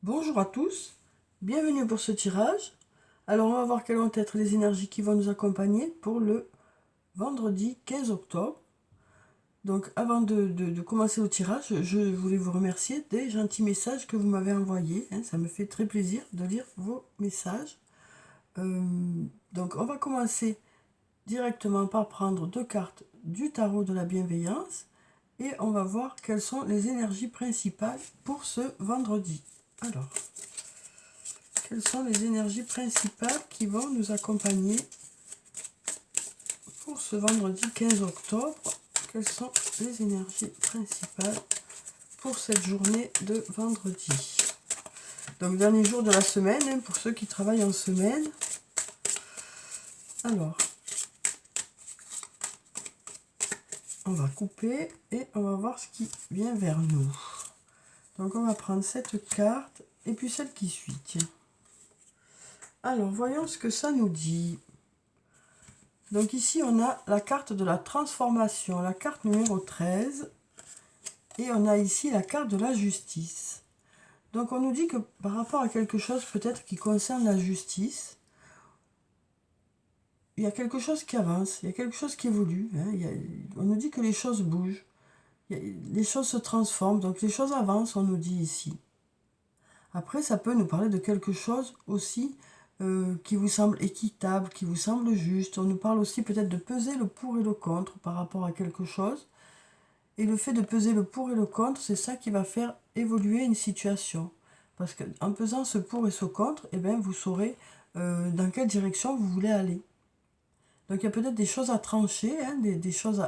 Bonjour à tous, bienvenue pour ce tirage. Alors on va voir quelles vont être les énergies qui vont nous accompagner pour le vendredi 15 octobre. Donc avant de commencer le tirage, je voulais vous remercier des gentils messages que vous m'avez envoyés. Ça me fait très plaisir de lire vos messages. Donc on va commencer directement par prendre deux cartes du tarot de la bienveillance. Et on va voir quelles sont les énergies principales pour ce vendredi. Alors, quelles sont les énergies principales qui vont nous accompagner pour ce vendredi 15 octobre? Quelles sont les énergies principales pour cette journée de vendredi? Donc, dernier jour de la semaine, pour ceux qui travaillent en semaine. Alors, on va couper et on va voir ce qui vient vers nous. Donc, on va prendre cette carte et puis celle qui suit. Tiens. Alors, voyons ce que ça nous dit. Donc ici, on a la carte de la transformation, la carte numéro 13. Et on a ici la carte de la justice. Donc on nous dit que par rapport à quelque chose peut-être qui concerne la justice, il y a quelque chose qui avance, il y a quelque chose qui évolue. On nous dit que les choses bougent, les choses se transforment, donc les choses avancent, on nous dit ici. Après, ça peut nous parler de quelque chose aussi qui vous semble équitable, qui vous semble juste. On nous parle aussi peut-être de peser le pour et le contre par rapport à quelque chose. Et le fait de peser le pour et le contre, c'est ça qui va faire évoluer une situation. Parce qu'en pesant ce pour et ce contre, eh bien, vous saurez dans quelle direction vous voulez aller. Donc il y a peut-être des choses à trancher, des choses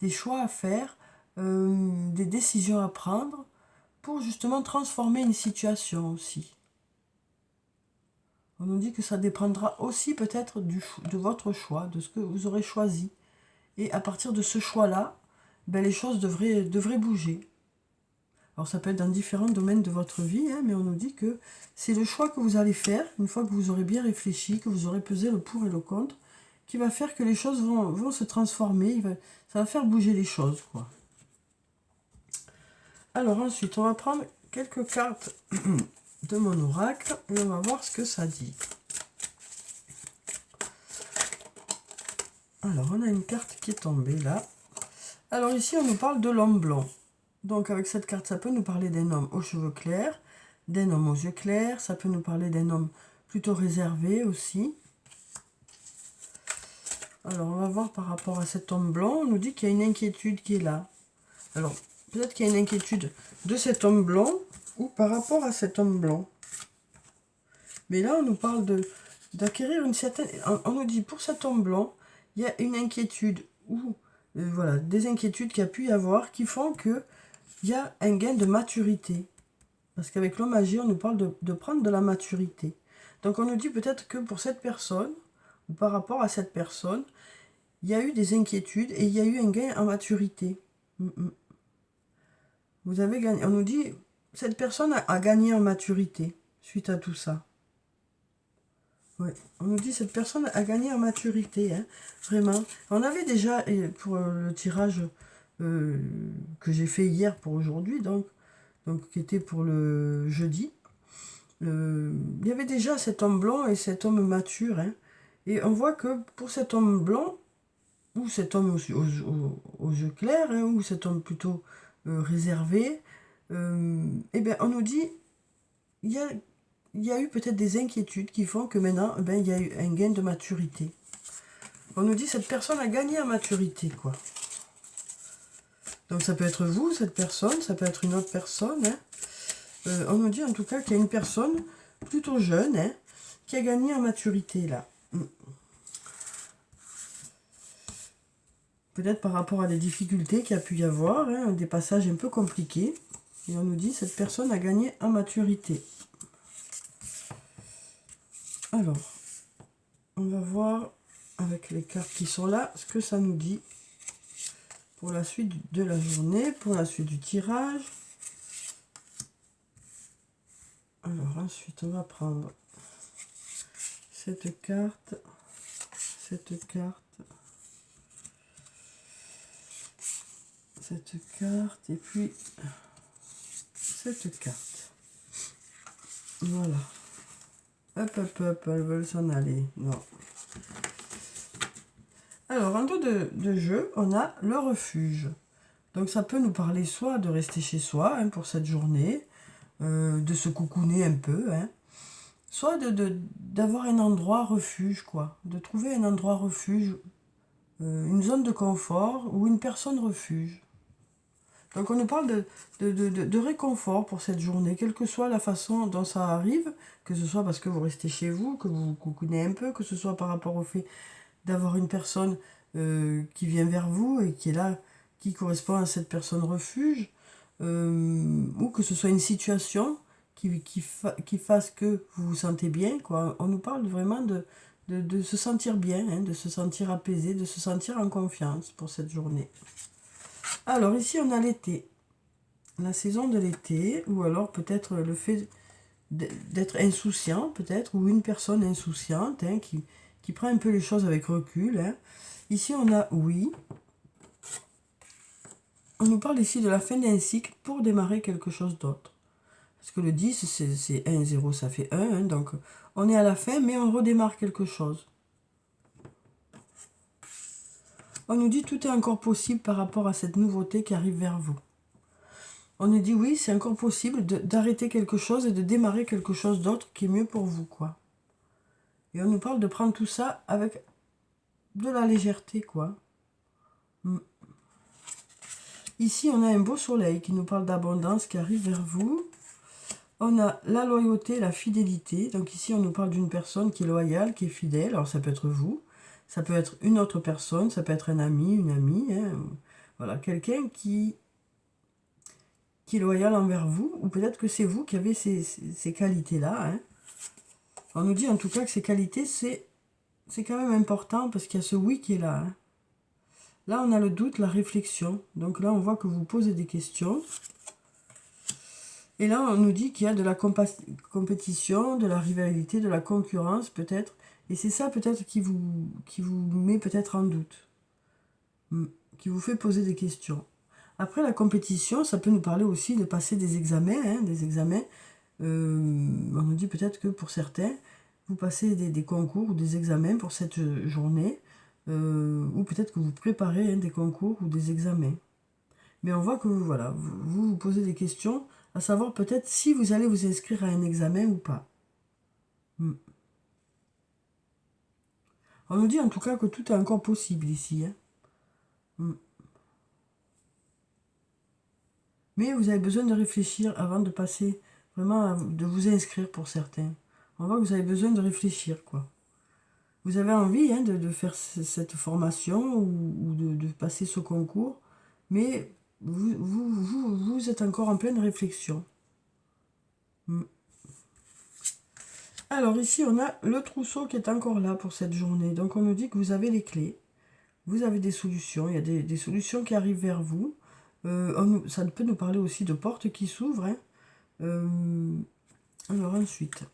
des choix à faire, des décisions à prendre pour justement transformer une situation aussi. On nous dit que ça dépendra aussi peut-être de votre choix, de ce que vous aurez choisi. Et à partir de ce choix-là, ben, les choses devraient bouger. Alors ça peut être dans différents domaines de votre vie, mais on nous dit que c'est le choix que vous allez faire, une fois que vous aurez bien réfléchi, que vous aurez pesé le pour et le contre, qui va faire que les choses vont se transformer, ça va faire bouger les choses, quoi. Alors ensuite, on va prendre quelques cartes de mon oracle et on va voir ce que ça dit. Alors, on a une carte qui est tombée là. Alors ici, on nous parle de l'homme blanc. Donc avec cette carte, ça peut nous parler d'un homme aux cheveux clairs, d'un homme aux yeux clairs, ça peut nous parler d'un homme plutôt réservé aussi. Alors on va voir par rapport à cet homme blanc, on nous dit qu'il y a une inquiétude qui est là. Alors peut-être qu'il y a une inquiétude de cet homme blanc ou par rapport à cet homme blanc. Mais là on nous parle d'acquérir une certaine... On nous dit pour cet homme blanc, il y a une inquiétude ou voilà, des inquiétudes qu'il y a pu y avoir qui font que il y a un gain de maturité. Parce qu'avec l'homme âgé, on nous parle de prendre de la maturité. Donc on nous dit peut-être que pour cette personne, ou par rapport à cette personne, il y a eu des inquiétudes et il y a eu un gain en maturité. Vous avez gagné. On nous dit, cette personne a gagné en maturité suite à tout ça. Ouais. On nous dit, cette personne a gagné en maturité, vraiment. On avait déjà, pour le tirage que j'ai fait hier pour aujourd'hui, donc qui était pour le jeudi, il y avait déjà cet homme blanc et cet homme mature. Et on voit que pour cet homme blanc, ou cet homme aux yeux clairs, ou cet homme plutôt réservé, eh bien, on nous dit il y a eu peut-être des inquiétudes qui font que maintenant, il y a eu un gain de maturité. On nous dit cette personne a gagné en maturité, quoi. Donc ça peut être vous, cette personne, ça peut être une autre personne. On nous dit en tout cas qu'il y a une personne plutôt jeune qui a gagné en maturité, là. Peut-être par rapport à des difficultés qu'il y a pu y avoir, des passages un peu compliqués. Et on nous dit cette personne a gagné en maturité. Alors, on va voir avec les cartes qui sont là ce que ça nous dit pour la suite de la journée, pour la suite du tirage. Alors ensuite, on va prendre cette carte, cette carte, cette carte et puis cette carte. Voilà. Hop, elles veulent s'en aller. Non. Alors, en dos de jeu, on a le refuge. Donc, ça peut nous parler soit de rester chez soi pour cette journée, de se coucouner un peu, soit d'avoir un endroit refuge, quoi. De trouver un endroit refuge, une zone de confort ou une personne refuge. Donc on nous parle de réconfort pour cette journée, quelle que soit la façon dont ça arrive, que ce soit parce que vous restez chez vous, que vous vous coucounez un peu, que ce soit par rapport au fait d'avoir une personne qui vient vers vous et qui est là, qui correspond à cette personne refuge, ou que ce soit une situation qui fasse que vous vous sentez bien, quoi. On nous parle vraiment de se sentir bien, de se sentir apaisé, de se sentir en confiance pour cette journée. Alors ici on a l'été, la saison de l'été, ou alors peut-être le fait d'être insouciant, peut-être, ou une personne insouciante qui prend un peu les choses avec recul. Ici on a oui. On nous parle ici de la fin d'un cycle pour démarrer quelque chose d'autre. Parce que le 10, c'est 1, 0, ça fait 1. Donc on est à la fin, mais on redémarre quelque chose. On nous dit tout est encore possible par rapport à cette nouveauté qui arrive vers vous. On nous dit oui, c'est encore possible d'arrêter quelque chose et de démarrer quelque chose d'autre qui est mieux pour vous, quoi. Et on nous parle de prendre tout ça avec de la légèreté, quoi. Ici, on a un beau soleil qui nous parle d'abondance qui arrive vers vous. On a la loyauté, la fidélité. Donc ici, on nous parle d'une personne qui est loyale, qui est fidèle. Alors ça peut être vous, ça peut être une autre personne, ça peut être un ami, une amie. Voilà, quelqu'un qui est loyal envers vous, ou peut-être que c'est vous qui avez ces qualités-là. On nous dit en tout cas que ces qualités, c'est quand même important parce qu'il y a ce oui qui est là. Là, on a le doute, la réflexion. Donc là, on voit que vous posez des questions. Et là, on nous dit qu'il y a de la compétition, de la rivalité, de la concurrence peut-être. Et c'est ça peut-être qui vous met peut-être en doute. Qui vous fait poser des questions. Après, la compétition, ça peut nous parler aussi de passer des examens. Des examens. On nous dit peut-être que pour certains, vous passez des concours ou des examens pour cette journée. Ou peut-être que vous préparez des concours ou des examens. Mais on voit que voilà, vous posez des questions, à savoir peut-être si vous allez vous inscrire à un examen ou pas. On nous dit en tout cas que tout est encore possible ici. Mais vous avez besoin de réfléchir avant de passer, vraiment, de vous inscrire pour certains. On voit que vous avez besoin de réfléchir, quoi. Vous avez envie de faire cette formation ou de passer ce concours, mais vous êtes encore en pleine réflexion. Alors ici, on a le trousseau qui est encore là pour cette journée. Donc on nous dit que vous avez les clés, vous avez des solutions, il y a des solutions qui arrivent vers vous. Ça peut nous parler aussi de portes qui s'ouvrent. Alors ensuite,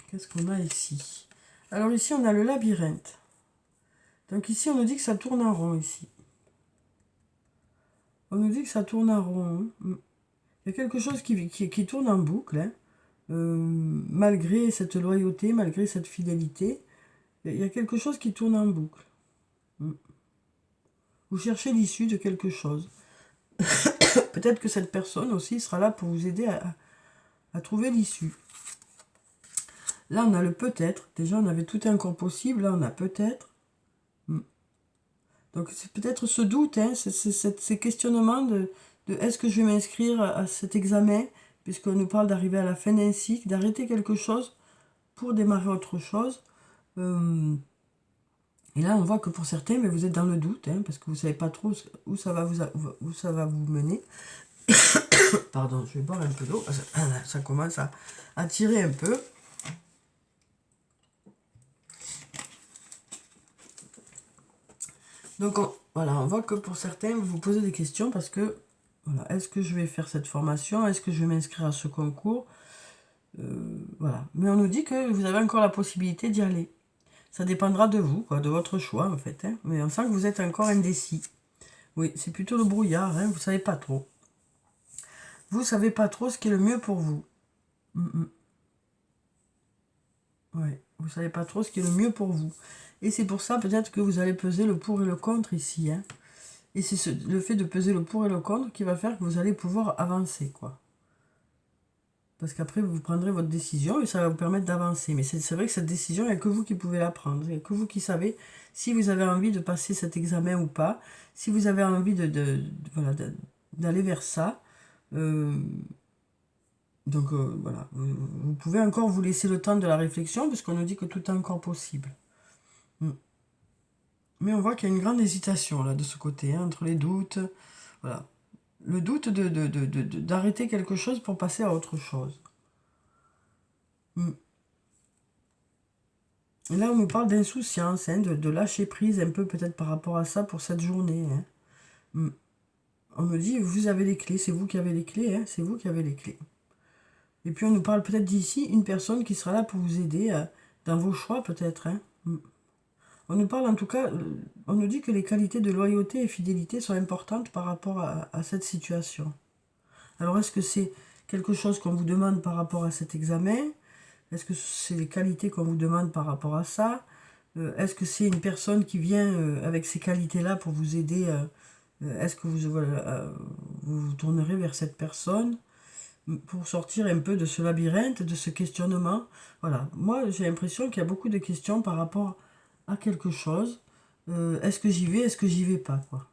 qu'est-ce qu'on a ici? Alors ici, on a le labyrinthe. Donc ici, on nous dit que ça tourne en rond ici. On nous dit que ça tourne en rond. Il y a quelque chose qui tourne en boucle. Malgré cette loyauté, malgré cette fidélité, il y a quelque chose qui tourne en boucle. Vous cherchez l'issue de quelque chose. Peut-être que cette personne aussi sera là pour vous aider à trouver l'issue. Là, on a le peut-être. Déjà, on avait tout encore possible. Là, on a peut-être. Donc, c'est peut-être ce doute, ces questionnements de est-ce que je vais m'inscrire à cet examen, puisqu'on nous parle d'arriver à la fin d'un cycle, d'arrêter quelque chose pour démarrer autre chose. Et là, on voit que pour certains, mais vous êtes dans le doute, parce que vous ne savez pas trop où ça va vous mener. Pardon, je vais boire un peu d'eau. Ça commence à tirer un peu. Donc, on voit que pour certains, vous vous posez des questions parce que, voilà, est-ce que je vais faire cette formation? Est-ce que je vais m'inscrire à ce concours? Voilà. Mais on nous dit que vous avez encore la possibilité d'y aller. Ça dépendra de vous, quoi, de votre choix, en fait. Mais on sent que vous êtes encore indécis. Oui, c'est plutôt le brouillard, vous ne savez pas trop. Vous ne savez pas trop ce qui est le mieux pour vous. Mm, ouais. Vous savez pas trop ce qui est le mieux pour vous. Et c'est pour ça peut-être que vous allez peser le pour et le contre ici. Hein. Et c'est le fait de peser le pour et le contre qui va faire que vous allez pouvoir avancer, quoi. Parce qu'après, vous prendrez votre décision et ça va vous permettre d'avancer. Mais c'est vrai que cette décision, il n'y a que vous qui pouvez la prendre. Il n'y a que vous qui savez si vous avez envie de passer cet examen ou pas. Si vous avez envie voilà, d'aller vers ça. Euh, donc voilà, vous pouvez encore vous laisser le temps de la réflexion parce qu'on nous dit que tout est encore possible. Mm. Mais on voit qu'il y a une grande hésitation là de ce côté, hein, entre les doutes. Voilà. Le doute d'arrêter quelque chose pour passer à autre chose. Mm. Et là, on nous parle d'insouciance, hein, de lâcher prise un peu peut-être par rapport à ça pour cette journée. Hein. Mm. On me dit, vous avez les clés, c'est vous qui avez les clés, hein, c'est vous qui avez les clés. Et puis on nous parle peut-être d'ici une personne qui sera là pour vous aider dans vos choix peut-être. Hein. Mm. On nous parle en tout cas, on nous dit que les qualités de loyauté et fidélité sont importantes par rapport à cette situation. Alors est-ce que c'est quelque chose qu'on vous demande par rapport à cet examen? Est-ce que c'est les qualités qu'on vous demande par rapport à ça? Est-ce que c'est une personne qui vient avec ces qualités-là pour vous aider? Est-ce que vous vous tournerez vers cette personne pour sortir un peu de ce labyrinthe, de ce questionnement? Voilà, moi j'ai l'impression qu'il y a beaucoup de questions par rapport à quelque chose. Est-ce que j'y vais? Est-ce que j'y vais pas, quoi.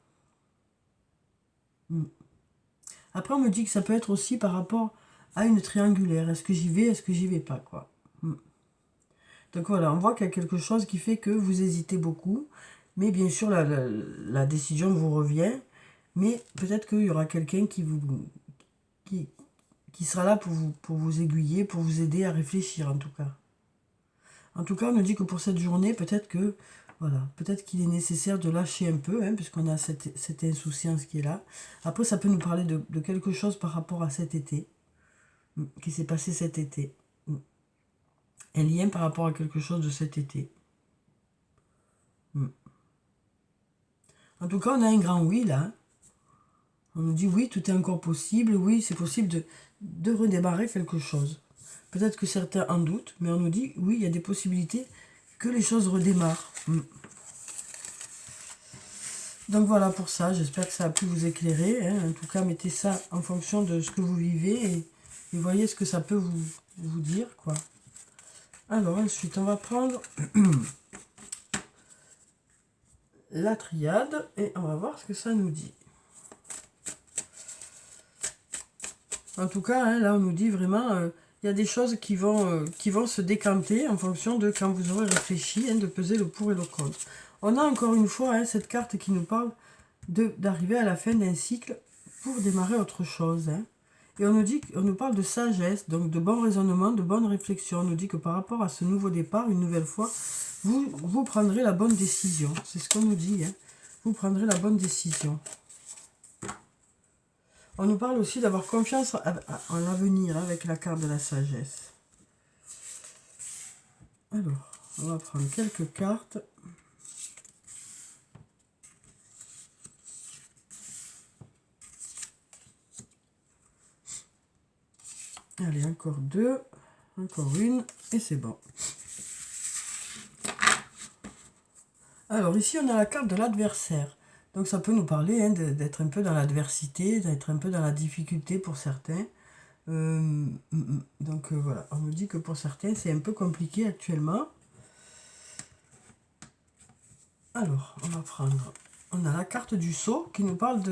Mm. Après on me dit que ça peut être aussi par rapport à une triangulaire. Est-ce que j'y vais? Est-ce que j'y vais pas, quoi. Mm. Donc voilà, on voit qu'il y a quelque chose qui fait que vous hésitez beaucoup. Mais bien sûr, la décision vous revient. Mais peut-être qu'il y aura quelqu'un qui, qui sera là pour vous aiguiller, pour vous aider à réfléchir en tout cas. En tout cas, on nous dit que pour cette journée, peut-être que voilà, peut-être qu'il est nécessaire de lâcher un peu, hein, puisqu'on a cette insouciance qui est là. Après, ça peut nous parler de quelque chose par rapport à cet été, qui s'est passé cet été. Un lien par rapport à quelque chose de cet été. En tout cas, on a un grand oui là. On nous dit oui, tout est encore possible. Oui, c'est possible de redémarrer quelque chose. Peut-être que certains en doutent, mais on nous dit oui, il y a des possibilités que les choses redémarrent. Donc voilà pour ça, j'espère que ça a pu vous éclairer. Hein. En tout cas, mettez ça en fonction de ce que vous vivez et voyez ce que ça peut vous dire, quoi. Alors ensuite, on va prendre la triade et on va voir ce que ça nous dit. En tout cas, hein, là, on nous dit vraiment, il y a des choses qui vont se décanter en fonction de quand vous aurez réfléchi, hein, de peser le pour et le contre. On a encore une fois hein, cette carte qui nous parle d'arriver à la fin d'un cycle pour démarrer autre chose. Hein. Et on nous parle de sagesse, donc de bon raisonnement, de bonne réflexion. On nous dit que par rapport à ce nouveau départ, une nouvelle fois, vous prendrez la bonne décision. C'est ce qu'on nous dit. Hein. Vous prendrez la bonne décision. On nous parle aussi d'avoir confiance en l'avenir avec la carte de la sagesse. Alors, on va prendre quelques cartes. Allez, encore deux, encore une, et c'est bon. Alors ici, on a la carte de l'adversaire. Donc ça peut nous parler hein, d'être un peu dans l'adversité, d'être un peu dans la difficulté pour certains. Donc voilà, on nous dit que pour certains, c'est un peu compliqué actuellement. Alors, on va prendre... On a la carte du sceau qui nous parle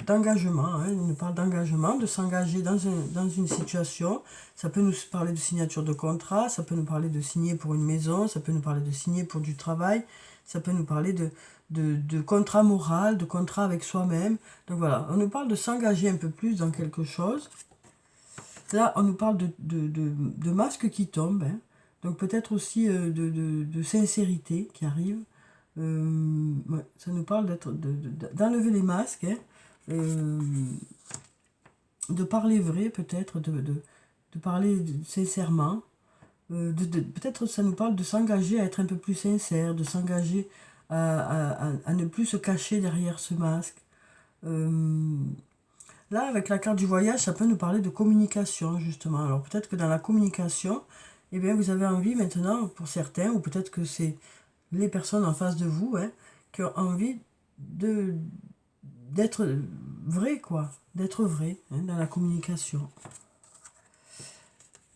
d'engagement. Hein. Il nous parle d'engagement, de s'engager dans une situation. Ça peut nous parler de signature de contrat, ça peut nous parler de signer pour une maison, ça peut nous parler de signer pour du travail, ça peut nous parler de contrat moral, de contrat avec soi-même. Donc voilà, on nous parle de s'engager un peu plus dans quelque chose. Là, on nous parle de masques qui tombent. Hein. Donc peut-être aussi de sincérité qui arrive. Ouais, ça nous parle d'enlever les masques, hein, de parler vrai peut-être, de parler sincèrement, peut-être ça nous parle de s'engager à être un peu plus sincère, de s'engager à ne plus se cacher derrière ce masque. Là, avec la carte du voyage, ça peut nous parler de communication, justement. Alors, peut-être que dans la communication, eh bien, vous avez envie maintenant, pour certains, ou peut-être que c'est les personnes en face de vous, hein, qui ont envie d'être vrai, quoi. D'être vrai, hein, dans la communication.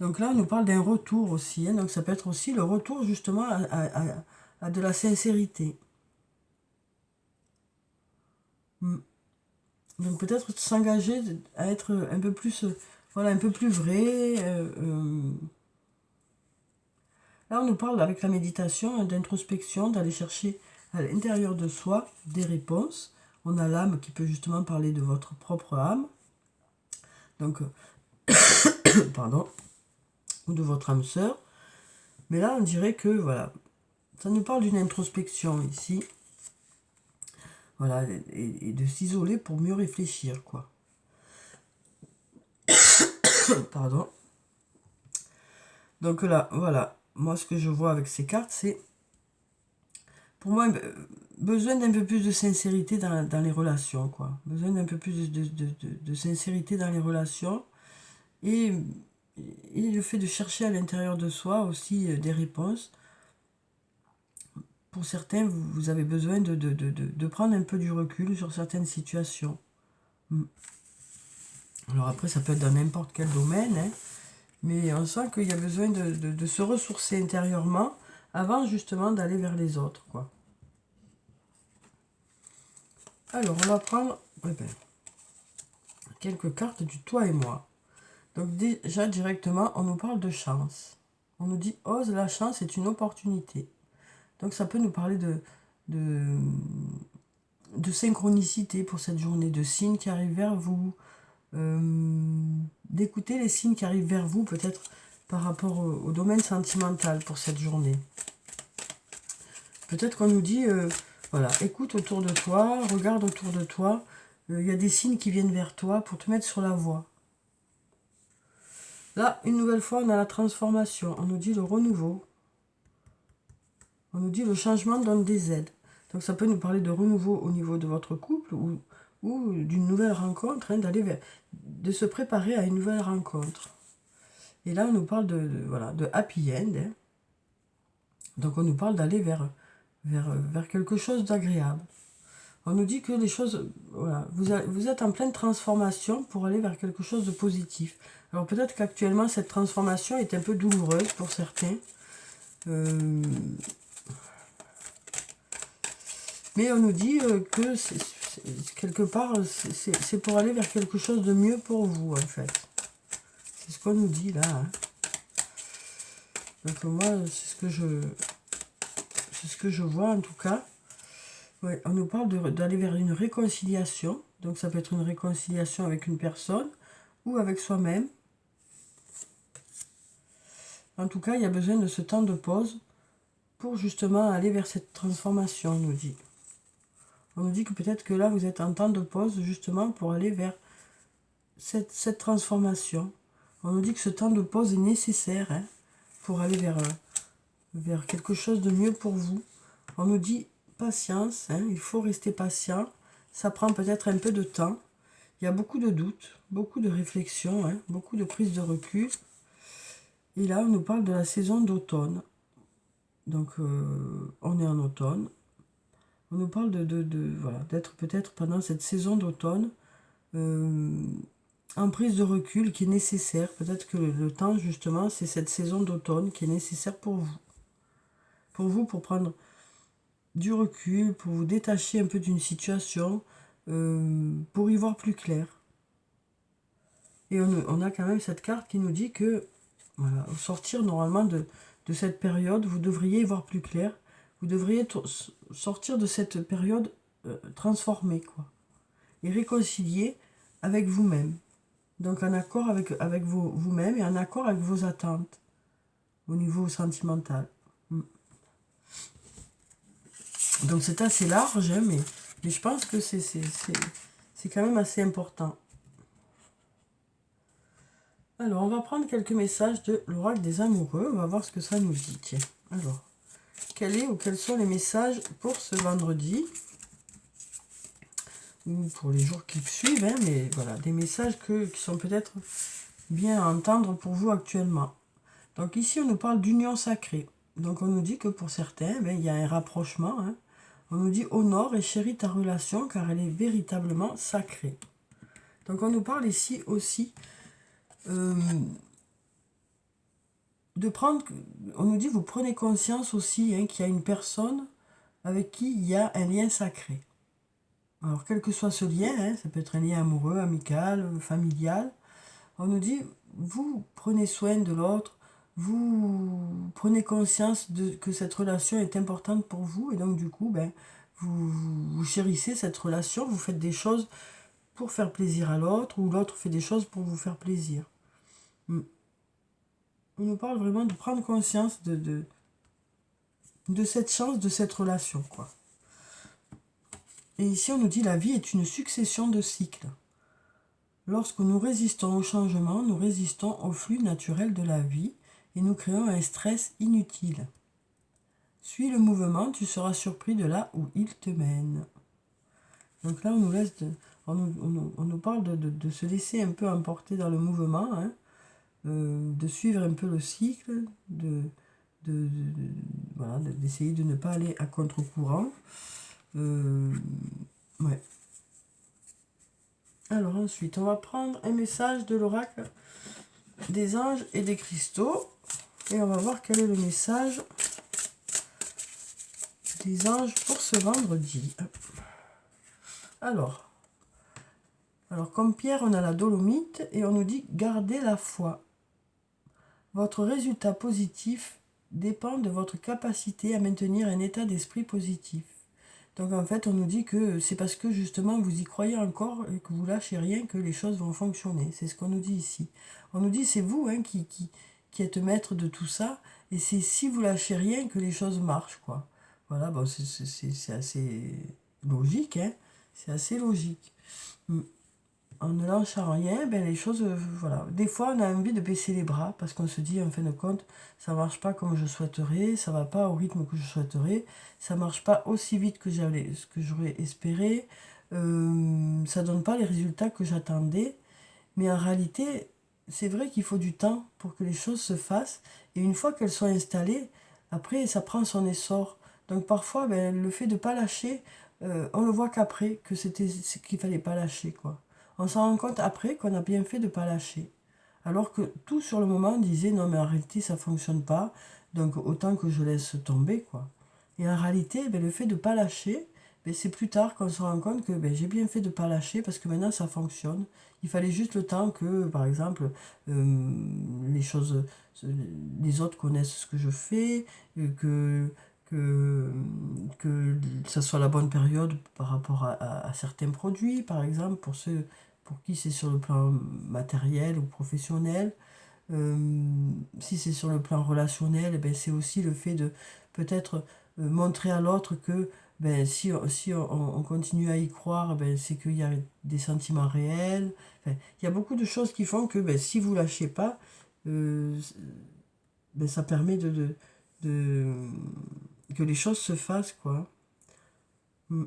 Donc là, on nous parle d'un retour aussi. Hein, donc ça peut être aussi le retour, justement, à de la sincérité. Donc peut-être s'engager à être un peu plus, voilà, un peu plus vrai. Là, on nous parle avec la méditation, hein, d'introspection, d'aller chercher à l'intérieur de soi des réponses. On a l'âme qui peut justement parler de votre propre âme. Donc, pardon, ou de votre âme sœur. Mais là, on dirait que, voilà, ça nous parle d'une introspection ici. Voilà, et de s'isoler pour mieux réfléchir, quoi. Pardon. Donc là, voilà, moi ce que je vois avec ces cartes, c'est, pour moi, besoin d'un peu plus de sincérité dans les relations, quoi. Besoin d'un peu plus de sincérité dans les relations. Et le fait de chercher à l'intérieur de soi aussi des réponses. Pour certains, vous avez besoin de prendre un peu du recul sur certaines situations. Alors après, ça peut être dans n'importe quel domaine, hein, mais on sent qu'il y a besoin de se ressourcer intérieurement avant justement d'aller vers les autres, quoi. Alors, on va prendre quelques cartes du toi et moi. Donc déjà, directement, on nous parle de chance. On nous dit, ose, la chance est une opportunité. Donc ça peut nous parler de synchronicité pour cette journée, de signes qui arrivent vers vous, d'écouter les signes qui arrivent vers vous, peut-être par rapport au domaine sentimental pour cette journée. Peut-être qu'on nous dit, voilà, écoute autour de toi, regarde autour de toi, il y a des signes qui viennent vers toi pour te mettre sur la voie. Là, une nouvelle fois, on a la transformation, on nous dit le renouveau, on nous dit le changement donne des aides. Donc ça peut nous parler de renouveau au niveau de votre couple ou d'une nouvelle rencontre, hein, de se préparer à une nouvelle rencontre. Et là, on nous parle voilà, de happy end. Hein. Donc on nous parle d'aller vers quelque chose d'agréable. On nous dit que les choses, voilà, vous êtes en pleine transformation pour aller vers quelque chose de positif. Alors peut-être qu'actuellement, cette transformation est un peu douloureuse pour certains. Mais on nous dit que quelque part, c'est pour aller vers quelque chose de mieux pour vous, en fait. C'est ce qu'on nous dit là. Hein. Donc moi, c'est ce que je vois en tout cas. Ouais, on nous parle d'aller vers une réconciliation. Donc ça peut être une réconciliation avec une personne ou avec soi-même. En tout cas, il y a besoin de ce temps de pause pour justement aller vers cette transformation, on nous dit. On nous dit que peut-être que là, vous êtes en temps de pause justement pour aller vers cette transformation. On nous dit que ce temps de pause est nécessaire, hein, pour aller vers quelque chose de mieux pour vous. On nous dit patience, hein, il faut rester patient. Ça prend peut-être un peu de temps. Il y a beaucoup de doutes, beaucoup de réflexions, hein, beaucoup de prise de recul. Et là, on nous parle de la saison d'automne. Donc, on est en automne. On nous parle voilà, d'être peut-être pendant cette saison d'automne en prise de recul qui est nécessaire. Peut-être que le temps, justement, c'est cette saison d'automne qui est nécessaire pour vous. Pour vous, pour prendre du recul, pour vous détacher un peu d'une situation, pour y voir plus clair. Et on a quand même cette carte qui nous dit que, voilà, au sortir normalement de cette période, vous devriez y voir plus clair. Vous devriez sortir de cette période transformée, quoi. Et réconcilier avec vous-même. Donc en accord avec vous-même et en accord avec vos attentes au niveau sentimental. Donc c'est assez large, hein, mais je pense que c'est quand même assez important. Alors, on va prendre quelques messages de l'oracle des amoureux. On va voir ce que ça nous dit. Tiens. Alors, quels sont les messages pour ce vendredi ou pour les jours qui suivent, hein, mais voilà, des messages qui sont peut-être bien à entendre pour vous actuellement. Donc ici, on nous parle d'union sacrée. Donc on nous dit que pour certains, ben, il y a un rapprochement. Hein. On nous dit honore et chéris ta relation car elle est véritablement sacrée. Donc on nous parle ici aussi de prendre, on nous dit vous prenez conscience aussi hein, qu'il y a une personne avec qui il y a un lien sacré. Alors quel que soit ce lien, hein, ça peut être un lien amoureux, amical, familial, on nous dit vous prenez soin de l'autre, vous prenez conscience que cette relation est importante pour vous et donc du coup ben, vous chérissez cette relation, vous faites des choses pour faire plaisir à l'autre ou l'autre fait des choses pour vous faire plaisir. On nous parle vraiment de prendre conscience de cette chance, de cette relation, quoi. Et ici, on nous dit la vie est une succession de cycles. Lorsque nous résistons au changement, nous résistons au flux naturel de la vie et nous créons un stress inutile. Suis le mouvement, tu seras surpris de là où il te mène. Donc là, on nous laisse, on nous parle de se laisser un peu emporter dans le mouvement, hein, de suivre un peu le cycle, voilà, d'essayer de ne pas aller à contre-courant. Ouais. Alors ensuite, on va prendre un message de l'oracle des anges et des cristaux. Et on va voir quel est le message des anges pour ce vendredi. Alors comme pierre, on a la dolomite et on nous dit gardez la foi. Votre résultat positif dépend de votre capacité à maintenir un état d'esprit positif. Donc en fait, on nous dit que c'est parce que justement vous y croyez encore et que vous lâchez rien que les choses vont fonctionner. C'est ce qu'on nous dit ici. On nous dit c'est vous hein, qui êtes maître de tout ça et c'est si vous lâchez rien que les choses marchent, quoi. Voilà, bon, c'est assez logique, hein. C'est assez logique. En ne lâchant rien, ben les choses, voilà. Des fois, on a envie de baisser les bras parce qu'on se dit, en fin de compte, ça marche pas comme je souhaiterais, ça va pas au rythme que je souhaiterais, ça marche pas aussi vite que j'aurais espéré, ça donne pas les résultats que j'attendais. Mais en réalité, c'est vrai qu'il faut du temps pour que les choses se fassent. Et une fois qu'elles sont installées, après, ça prend son essor. Donc parfois, ben, le fait de ne pas lâcher, on le voit qu'après, que c'était ce qu'il fallait pas lâcher, quoi. On s'en rend compte après qu'on a bien fait de ne pas lâcher. Alors que tout sur le moment disait non mais en réalité ça fonctionne pas, donc autant que je laisse tomber, quoi. Et en réalité, ben, le fait de ne pas lâcher, ben, c'est plus tard qu'on se rend compte que ben, j'ai bien fait de ne pas lâcher parce que maintenant ça fonctionne. Il fallait juste le temps que, par exemple, les choses, les autres connaissent ce que je fais, que, que ça soit la bonne période par rapport à certains produits, par exemple, pour ceux pour qui c'est sur le plan matériel ou professionnel. Si c'est sur le plan relationnel, eh ben, c'est aussi le fait de peut-être montrer à l'autre que ben, si on continue à y croire, ben, c'est qu'il y a des sentiments réels. Enfin, il y a beaucoup de choses qui font que ben, si vous lâchez pas, euh, ben, ça permet de- que les choses se fassent, quoi. Mm.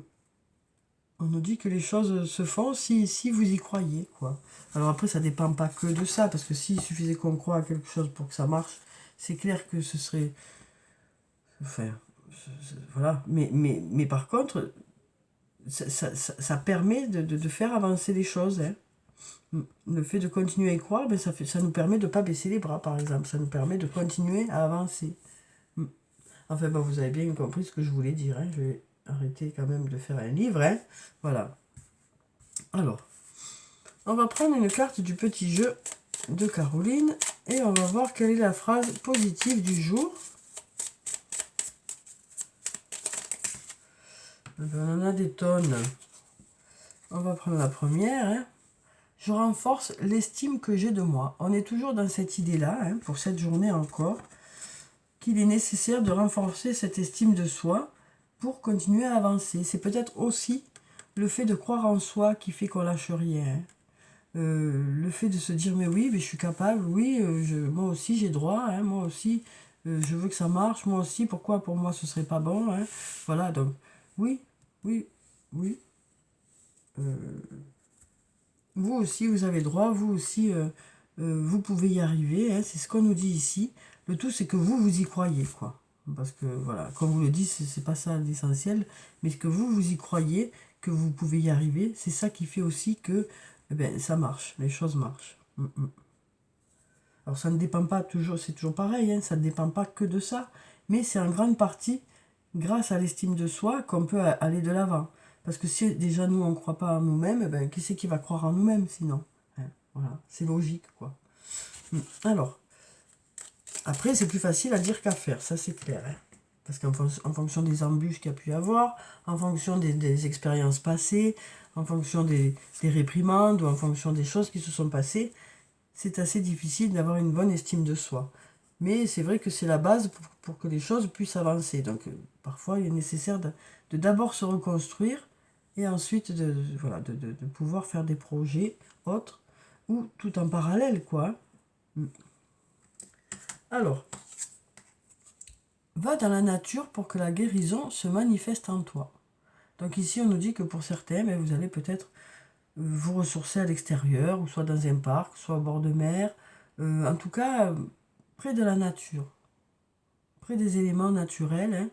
On nous dit que les choses se font si vous y croyez, quoi. Alors après, ça dépend pas que de ça, parce que s'il suffisait qu'on croie à quelque chose pour que ça marche, c'est clair que ce serait... Enfin, voilà. Mais par contre, ça permet de faire avancer les choses, hein. Le fait de continuer à y croire, ben ça nous permet de ne pas baisser les bras, par exemple. Ça nous permet de continuer à avancer. Enfin, bon, vous avez bien compris ce que je voulais dire, hein. Je vais arrêter quand même de faire un livre, hein. Voilà. Alors, on va prendre une carte du petit jeu de Caroline et on va voir quelle est la phrase positive du jour. On en a des tonnes. On va prendre la première, hein. Je renforce l'estime que j'ai de moi. On est toujours dans cette idée-là, hein, pour cette journée encore, qu'il est nécessaire de renforcer cette estime de soi pour continuer à avancer. C'est peut-être aussi le fait de croire en soi qui fait qu'on lâche rien, hein. Le fait de se dire mais oui, mais je suis capable, oui, moi aussi j'ai droit, hein, moi aussi je veux que ça marche, moi aussi, pourquoi pour moi ce serait pas bon, hein. Voilà, donc oui, oui, oui. vous aussi, vous avez droit, vous aussi, vous pouvez y arriver, hein, c'est ce qu'on nous dit ici. Le tout, c'est que vous y croyez, quoi. Parce que, voilà, comme vous le dites, c'est pas ça l'essentiel, mais que vous y croyez, que vous pouvez y arriver, c'est ça qui fait aussi que, eh ben, ça marche, les choses marchent. Alors, ça ne dépend pas toujours, c'est toujours pareil, hein, ça ne dépend pas que de ça, mais c'est en grande partie grâce à l'estime de soi qu'on peut aller de l'avant. Parce que si déjà nous, on ne croit pas en nous-mêmes, ben, qui c'est qui va croire en nous-mêmes sinon, hein? Voilà, c'est logique, quoi. Alors, après, c'est plus facile à dire qu'à faire, ça c'est clair. Hein. Parce qu'en fonction des embûches qu'il y a pu y avoir, en fonction des expériences passées, en fonction des réprimandes ou en fonction des choses qui se sont passées, c'est assez difficile d'avoir une bonne estime de soi. Mais c'est vrai que c'est la base pour que les choses puissent avancer. Donc parfois, il est nécessaire de d'abord se reconstruire et ensuite voilà, de pouvoir faire des projets autres ou tout en parallèle, quoi. Alors, va dans la nature pour que la guérison se manifeste en toi. Donc ici, on nous dit que pour certains, ben, vous allez peut-être vous ressourcer à l'extérieur, ou soit dans un parc, soit au bord de mer, en tout cas, près de la nature, près des éléments naturels. Hein.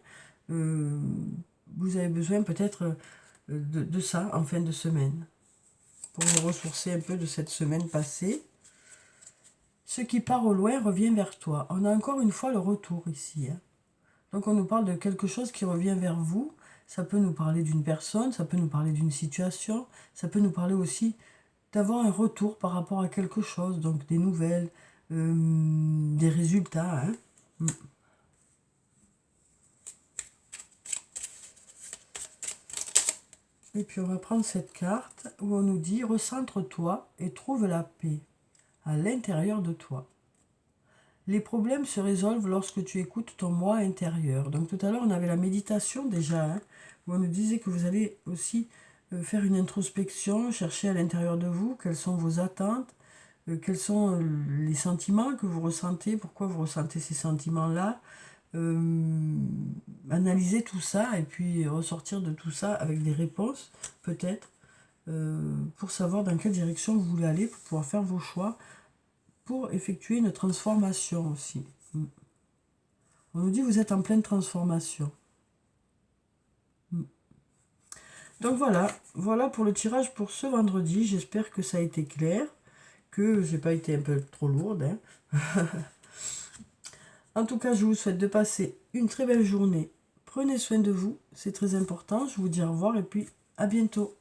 Vous avez besoin peut-être de ça en fin de semaine, pour vous ressourcer un peu de cette semaine passée. Ce qui part au loin revient vers toi. On a encore une fois le retour ici. Hein. Donc on nous parle de quelque chose qui revient vers vous. Ça peut nous parler d'une personne, ça peut nous parler d'une situation, ça peut nous parler aussi d'avoir un retour par rapport à quelque chose, donc des nouvelles, des résultats. Hein. Et puis on va prendre cette carte où on nous dit « Recentre-toi et trouve la paix à l'intérieur de toi ». Les problèmes se résolvent lorsque tu écoutes ton moi intérieur. Donc tout à l'heure, on avait la méditation déjà, hein, où on nous disait que vous allez aussi faire une introspection, chercher à l'intérieur de vous quelles sont vos attentes, quels sont les sentiments que vous ressentez, pourquoi vous ressentez ces sentiments-là. Analyser tout ça et puis ressortir de tout ça avec des réponses, peut-être, pour savoir dans quelle direction vous voulez aller, pour pouvoir faire vos choix, pour effectuer une transformation aussi. On nous dit vous êtes en pleine transformation. Donc voilà pour le tirage pour ce vendredi. J'espère que ça a été clair, que j'ai pas été un peu trop lourde. Hein. En tout cas, je vous souhaite de passer une très belle journée. Prenez soin de vous, c'est très important. Je vous dis au revoir et puis à bientôt.